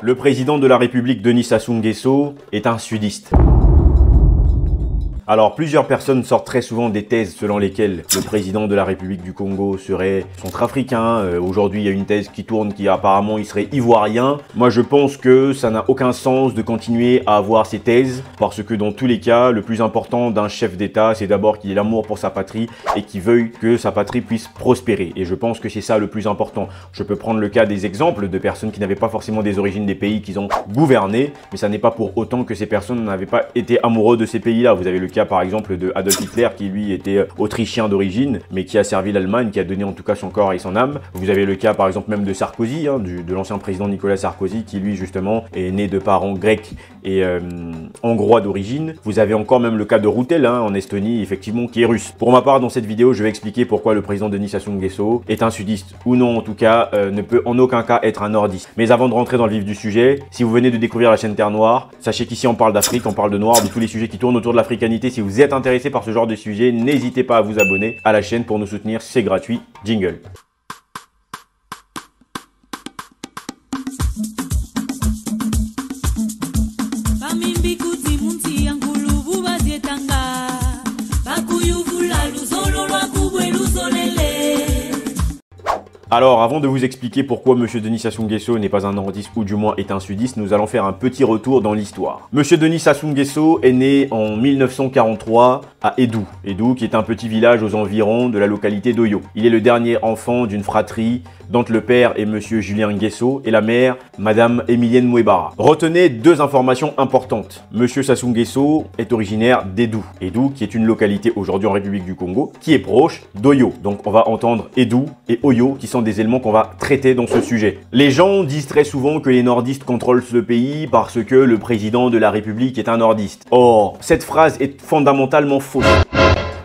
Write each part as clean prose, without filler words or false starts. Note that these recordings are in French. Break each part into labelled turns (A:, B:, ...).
A: Le président de la République, Denis Sassou Nguesso, est un sudiste. Alors, plusieurs personnes sortent très souvent des thèses selon lesquelles le président de la République du Congo serait centrafricain. Aujourd'hui, il y a une thèse qui tourne qui apparemment il serait ivoirien. Moi, je pense que ça n'a aucun sens de continuer à avoir ces thèses parce que dans tous les cas, le plus important d'un chef d'État, c'est d'abord qu'il ait l'amour pour sa patrie et qu'il veuille que sa patrie puisse prospérer. Et je pense que c'est ça le plus important. Je peux prendre le cas des exemples de personnes qui n'avaient pas forcément des origines des pays qu'ils ont gouvernés, mais ça n'est pas pour autant que ces personnes n'avaient pas été amoureux de ces pays-là. Vous avez le cas par exemple de Adolf Hitler qui lui était autrichien d'origine mais qui a servi l'Allemagne, qui a donné en tout cas son corps et son âme. Vous avez le cas par exemple même de Sarkozy, de l'ancien président Nicolas Sarkozy qui lui justement est né de parents grecs et hongrois d'origine. Vous avez encore même le cas de Routel en Estonie effectivement qui est russe. Pour ma part dans cette vidéo je vais expliquer pourquoi le président Denis Sassou Nguesso est un sudiste ou non en tout cas ne peut en aucun cas être un nordiste. Mais avant de rentrer dans le vif du sujet, si vous venez de découvrir la chaîne Terre Noire, sachez qu'ici on parle d'Afrique, on parle de noir, de tous les sujets qui tournent autour de l'africanité. Si vous êtes intéressé par ce genre de sujet, n'hésitez pas à vous abonner à la chaîne pour nous soutenir, c'est gratuit. Jingle. Alors, avant de vous expliquer pourquoi M. Denis Sassou Nguesso n'est pas un nordiste ou du moins est un sudiste, nous allons faire un petit retour dans l'histoire. M. Denis Sassou Nguesso est né en 1943 à Edou. Edou qui est un petit village aux environs de la localité d'Oyo. Il est le dernier enfant d'une fratrie dont le père est M. Julien Nguesso et la mère, Madame Emilienne Mouebara. Retenez deux informations importantes. M. Sassou Nguesso est originaire d'Edou. Edou qui est une localité aujourd'hui en République du Congo qui est proche d'Oyo. Donc on va entendre Edou et Oyo qui sont des éléments qu'on va traiter dans ce sujet. Les gens disent très souvent que les nordistes contrôlent ce pays parce que le président de la République est un nordiste. Or, cette phrase est fondamentalement fausse.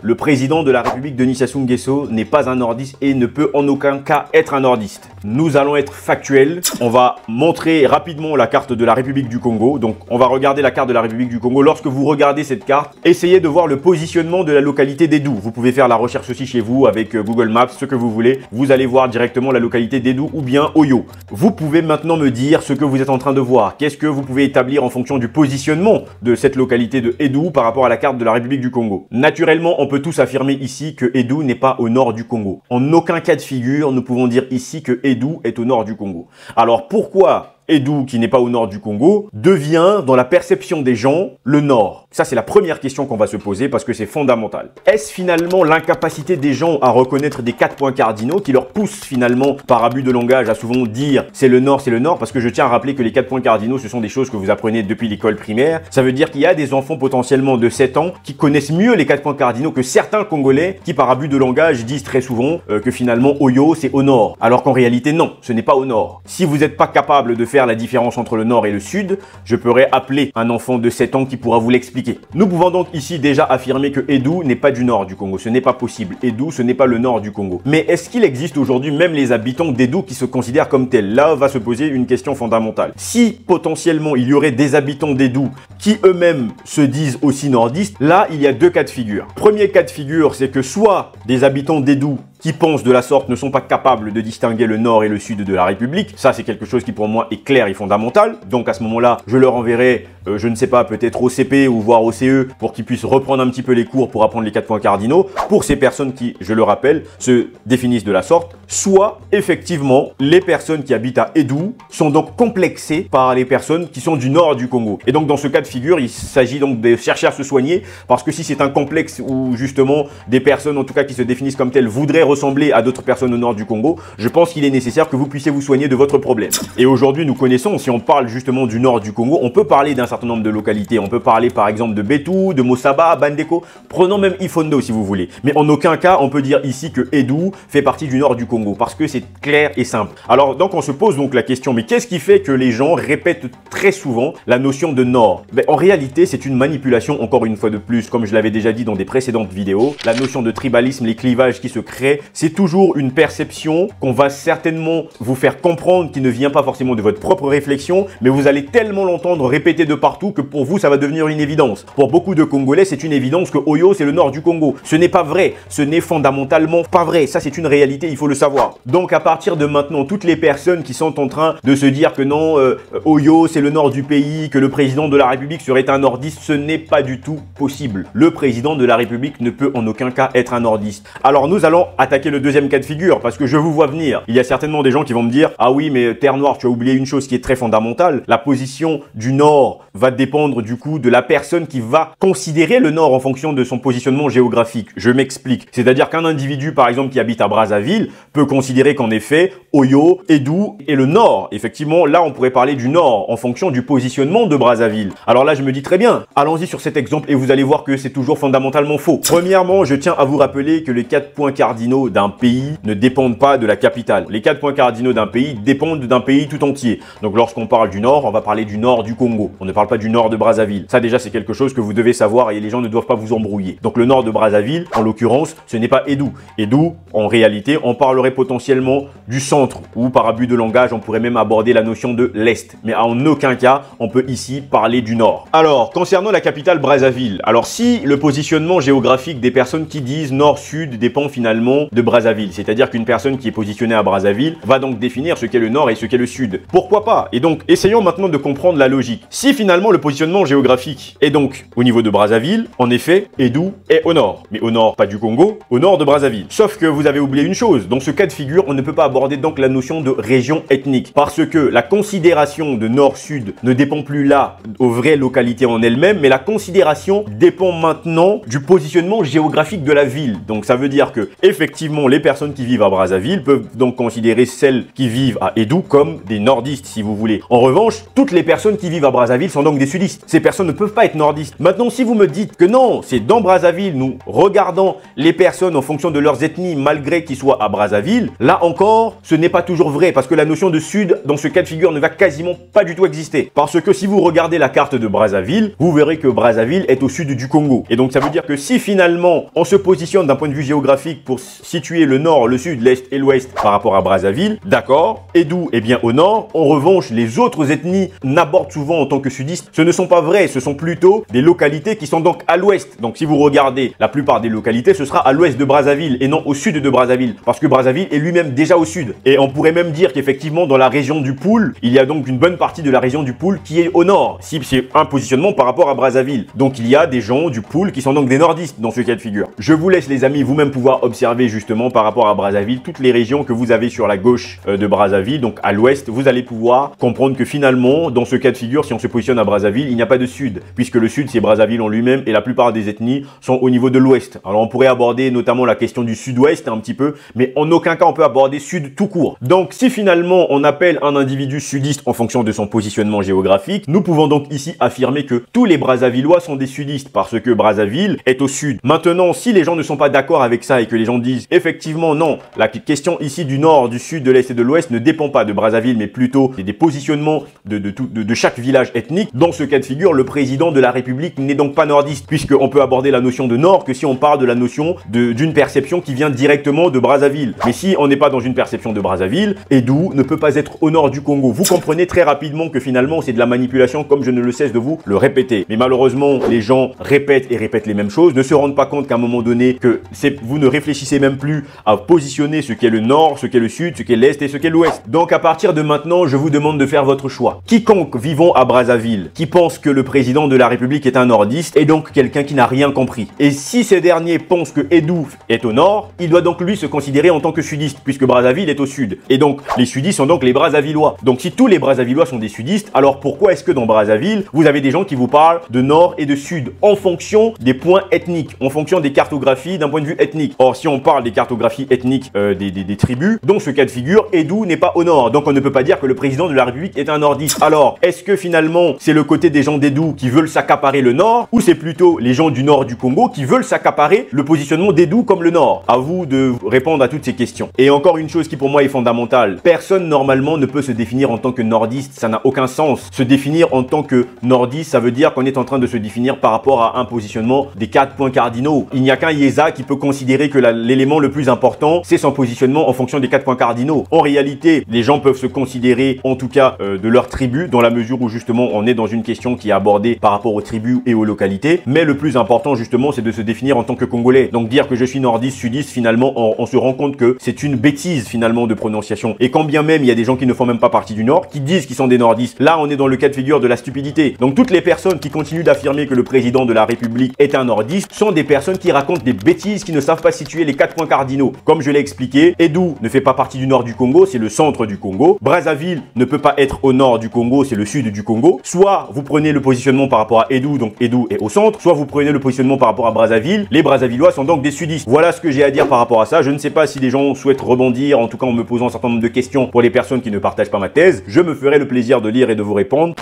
A: Le président de la République, Denis Sassou Nguesso, n'est pas un nordiste et ne peut en aucun cas être un nordiste. Nous allons être factuels. On va montrer rapidement la carte de la République du Congo. Donc, on va regarder la carte de la République du Congo. Lorsque vous regardez cette carte, essayez de voir le positionnement de la localité d'Edou. Vous pouvez faire la recherche aussi chez vous avec Google Maps, ce que vous voulez. Vous allez voir directement la localité d'Edou ou bien Oyo. Vous pouvez maintenant me dire ce que vous êtes en train de voir. Qu'est-ce que vous pouvez établir en fonction du positionnement de cette localité de Edou par rapport à la carte de la République du Congo. Naturellement, on peut tous affirmer ici que Edou n'est pas au nord du Congo. En aucun cas de figure, nous pouvons dire ici que Edou est au nord du Congo. Alors pourquoi Edou, qui n'est pas au nord du Congo, devient, dans la perception des gens, le nord? Ça, c'est la première question qu'on va se poser parce que c'est fondamental. Est-ce finalement l'incapacité des gens à reconnaître des 4 points cardinaux qui leur poussent finalement, par abus de langage, à souvent dire c'est le nord, parce que je tiens à rappeler que les 4 points cardinaux, ce sont des choses que vous apprenez depuis l'école primaire. Ça veut dire qu'il y a des enfants potentiellement de 7 ans qui connaissent mieux les 4 points cardinaux que certains Congolais qui, par abus de langage, disent très souvent que finalement Oyo, c'est au nord. Alors qu'en réalité, non, ce n'est pas au nord. Si vous n'êtes pas capable de faire la différence entre le nord et le sud, je pourrais appeler un enfant de 7 ans qui pourra vous l'expliquer. Nous pouvons donc ici déjà affirmer que Edou n'est pas du nord du Congo. Ce n'est pas possible. Edou, ce n'est pas le nord du Congo. Mais est-ce qu'il existe aujourd'hui même les habitants d'Edou qui se considèrent comme tels? Là va se poser une question fondamentale. Si potentiellement il y aurait des habitants d'Edou qui eux-mêmes se disent aussi nordistes, là il y a deux cas de figure. Premier cas de figure, c'est que soit des habitants d'Edou qui pensent de la sorte ne sont pas capables de distinguer le nord et le sud de la République. Ça, c'est quelque chose qui pour moi est clair et fondamental. Donc à ce moment-là, je leur enverrai, je ne sais pas, peut-être au CP ou voire au CE pour qu'ils puissent reprendre un petit peu les cours pour apprendre les 4 points cardinaux pour ces personnes qui, je le rappelle, se définissent de la sorte. Soit, effectivement, les personnes qui habitent à Edou sont donc complexées par les personnes qui sont du nord du Congo. Et donc dans ce cas de figure, il s'agit donc de chercher à se soigner parce que si c'est un complexe où justement des personnes en tout cas qui se définissent comme telles voudraient ressembler à d'autres personnes au nord du Congo, je pense qu'il est nécessaire que vous puissiez vous soigner de votre problème. Et aujourd'hui, nous connaissons, si on parle justement du nord du Congo, on peut parler d'un certain nombre de localités. On peut parler par exemple de Betou, de Mossaba, Bandeko, prenons même Ifondo si vous voulez. Mais en aucun cas, on peut dire ici que Edou fait partie du nord du Congo parce que c'est clair et simple. Alors donc on se pose donc la question, mais qu'est-ce qui fait que les gens répètent très souvent la notion de nord? En réalité, c'est une manipulation, encore une fois de plus, comme je l'avais déjà dit dans des précédentes vidéos. La notion de tribalisme, les clivages qui se créent c'est toujours une perception qu'on va certainement vous faire comprendre qui ne vient pas forcément de votre propre réflexion, mais vous allez tellement l'entendre répéter de partout que pour vous, ça va devenir une évidence. Pour beaucoup de Congolais, c'est une évidence que Oyo, c'est le nord du Congo. Ce n'est pas vrai. Ce n'est fondamentalement pas vrai. Ça, c'est une réalité, il faut le savoir. Donc, à partir de maintenant, toutes les personnes qui sont en train de se dire que non, Oyo, c'est le nord du pays, que le président de la République serait un nordiste, ce n'est pas du tout possible. Le président de la République ne peut en aucun cas être un nordiste. Alors, nous allons attaquer le deuxième cas de figure parce que je vous vois venir. Il y a certainement des gens qui vont me dire « Ah oui, mais Terre Noire, tu as oublié une chose qui est très fondamentale. La position du nord va dépendre du coup de la personne qui va considérer le nord en fonction de son positionnement géographique. » Je m'explique. C'est-à-dire qu'un individu, par exemple, qui habite à Brazzaville, peut considérer qu'en effet, Oyo, Edou est le nord. Effectivement, là, on pourrait parler du nord en fonction du positionnement de Brazzaville. Alors là, je me dis très bien, allons-y sur cet exemple et vous allez voir que c'est toujours fondamentalement faux. Premièrement, je tiens à vous rappeler que les 4 points cardinaux d'un pays ne dépendent pas de la capitale. Les 4 points cardinaux d'un pays dépendent d'un pays tout entier. Donc lorsqu'on parle du nord, on va parler du nord du Congo. On ne parle pas du nord de Brazzaville. Ça déjà, c'est quelque chose que vous devez savoir et les gens ne doivent pas vous embrouiller. Donc le nord de Brazzaville, en l'occurrence, ce n'est pas Edou. Edou, en réalité, on parlerait potentiellement du centre ou par abus de langage, on pourrait même aborder la notion de l'Est. Mais en aucun cas, on peut ici parler du nord. Alors, concernant la capitale Brazzaville, alors si le positionnement géographique des personnes qui disent nord-sud dépend finalement de Brazzaville, c'est-à-dire qu'une personne qui est positionnée à Brazzaville va donc définir ce qu'est le nord et ce qu'est le sud. Pourquoi pas? Et donc, essayons maintenant de comprendre la logique. Si finalement le positionnement géographique est donc au niveau de Brazzaville, en effet, Edou est au nord. Mais au nord, pas du Congo, au nord de Brazzaville. Sauf que vous avez oublié une chose, dans ce cas de figure, on ne peut pas aborder donc la notion de région ethnique. Parce que la considération de nord-sud ne dépend plus là aux vraies localités en elles-mêmes, mais la considération dépend maintenant du positionnement géographique de la ville. Donc ça veut dire que, effectivement, les personnes qui vivent à Brazzaville peuvent donc considérer celles qui vivent à Edou comme des nordistes, si vous voulez. En revanche, toutes les personnes qui vivent à Brazzaville sont donc des sudistes. Ces personnes ne peuvent pas être nordistes. Maintenant, si vous me dites que non, c'est dans Brazzaville, nous regardons les personnes en fonction de leurs ethnies, malgré qu'ils soient à Brazzaville, là encore, ce n'est pas toujours vrai, parce que la notion de sud, dans ce cas de figure, ne va quasiment pas du tout exister. Parce que si vous regardez la carte de Brazzaville, vous verrez que Brazzaville est au sud du Congo. Et donc, ça veut dire que si finalement, on se positionne d'un point de vue géographique pour situer le nord, le sud, l'est et l'ouest par rapport à Brazzaville, d'accord, Edou est bien au nord. En revanche, les autres ethnies n'abordent souvent en tant que sudistes. Ce ne sont pas vrais, ce sont plutôt des localités qui sont donc à l'ouest. Donc, si vous regardez la plupart des localités, ce sera à l'ouest de Brazzaville et non au sud de Brazzaville. Parce que Brazzaville est lui-même déjà au sud. Et on pourrait même dire qu'effectivement, dans la région du Poul, il y a donc une bonne partie de la région du Poul qui est au nord. Si c'est un positionnement par rapport à Brazzaville. Donc, il y a des gens du Poul qui sont donc des nordistes dans ce cas de figure. Je vous laisse, les amis, vous-même pouvoir observer justement par rapport à Brazzaville, toutes les régions que vous avez sur la gauche de Brazzaville, donc à l'ouest, vous allez pouvoir comprendre que finalement, dans ce cas de figure, si on se positionne à Brazzaville, il n'y a pas de sud, puisque le sud, c'est Brazzaville en lui-même et la plupart des ethnies sont au niveau de l'ouest. Alors, on pourrait aborder notamment la question du sud-ouest un petit peu, mais en aucun cas, on peut aborder sud tout court. Donc, si finalement, on appelle un individu sudiste en fonction de son positionnement géographique, nous pouvons donc ici affirmer que tous les Brazzavillois sont des sudistes parce que Brazzaville est au sud. Maintenant, si les gens ne sont pas d'accord avec ça et que les gens disent effectivement non, la question ici du nord, du sud, de l'est et de l'ouest ne dépend pas de Brazzaville, mais plutôt des positionnements de chaque village ethnique, dans ce cas de figure, le président de la République n'est donc pas nordiste, puisqu'on peut aborder la notion de nord que si on parle de la notion d'une perception qui vient directement de Brazzaville. Mais si on n'est pas dans une perception de Brazzaville, Edou ne peut pas être au nord du Congo. Vous comprenez très rapidement que finalement c'est de la manipulation, comme je ne le cesse de vous le répéter. Mais malheureusement, les gens répètent et répètent les mêmes choses, ne se rendent pas compte qu'à un moment donné, que vous ne réfléchissez même plus à positionner ce qu'est le nord, ce qu'est le sud, ce qu'est l'est et ce qu'est l'ouest. Donc à partir de maintenant, je vous demande de faire votre choix. Quiconque vivant à Brazzaville, qui pense que le président de la République est un nordiste, est donc quelqu'un qui n'a rien compris. Et si ces derniers pensent que Edou est au nord, il doit donc lui se considérer en tant que sudiste, puisque Brazzaville est au sud. Et donc les sudistes sont donc les Brazzavillois. Donc si tous les Brazzavillois sont des sudistes, alors pourquoi est-ce que dans Brazzaville, vous avez des gens qui vous parlent de nord et de sud, en fonction des points ethniques, en fonction des cartographies d'un point de vue ethnique? Or, si on parle des cartographies ethniques des tribus, dans ce cas de figure, Edou n'est pas au nord. Donc on ne peut pas dire que le président de la République est un nordiste. Alors, est-ce que finalement, c'est le côté des gens d'Edou qui veulent s'accaparer le nord, ou c'est plutôt les gens du nord du Congo qui veulent s'accaparer le positionnement d'Edou comme le nord? À vous de répondre à toutes ces questions. Et encore une chose qui pour moi est fondamentale, personne normalement ne peut se définir en tant que nordiste, ça n'a aucun sens. Se définir en tant que nordiste, ça veut dire qu'on est en train de se définir par rapport à un positionnement des 4 points cardinaux. Il n'y a qu'un Yéza qui peut considérer que l'élément l'élément le plus important, c'est son positionnement en fonction des 4 points cardinaux. En réalité, les gens peuvent se considérer, en tout cas, de leur tribu, dans la mesure où justement on est dans une question qui est abordée par rapport aux tribus et aux localités. Mais le plus important justement, c'est de se définir en tant que Congolais. Donc dire que je suis nordiste, sudiste, finalement, on se rend compte que c'est une bêtise finalement de prononciation. Et quand bien même il y a des gens qui ne font même pas partie du Nord, qui disent qu'ils sont des nordistes, là on est dans le cas de figure de la stupidité. Donc toutes les personnes qui continuent d'affirmer que le président de la République est un nordiste sont des personnes qui racontent des bêtises, qui ne savent pas situer les 4 points cardinaux. Comme je l'ai expliqué, Edou ne fait pas partie du nord du Congo, c'est le centre du Congo. Brazzaville ne peut pas être au nord du Congo, c'est le sud du Congo. Soit vous prenez le positionnement par rapport à Edou, donc Edou est au centre, soit vous prenez le positionnement par rapport à Brazzaville. Les Brazzavillois sont donc des sudistes. Voilà ce que j'ai à dire par rapport à ça. Je ne sais pas si les gens souhaitent rebondir, en tout cas en me posant un certain nombre de questions pour les personnes qui ne partagent pas ma thèse. Je me ferai le plaisir de lire et de vous répondre.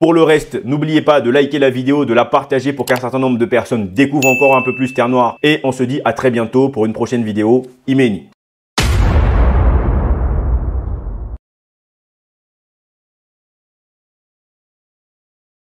A: Pour le reste, n'oubliez pas de liker la vidéo, de la partager pour qu'un certain nombre de personnes découvrent encore un peu plus Terre Noire. Et on se dit à très bientôt pour une prochaine vidéo. Imeni.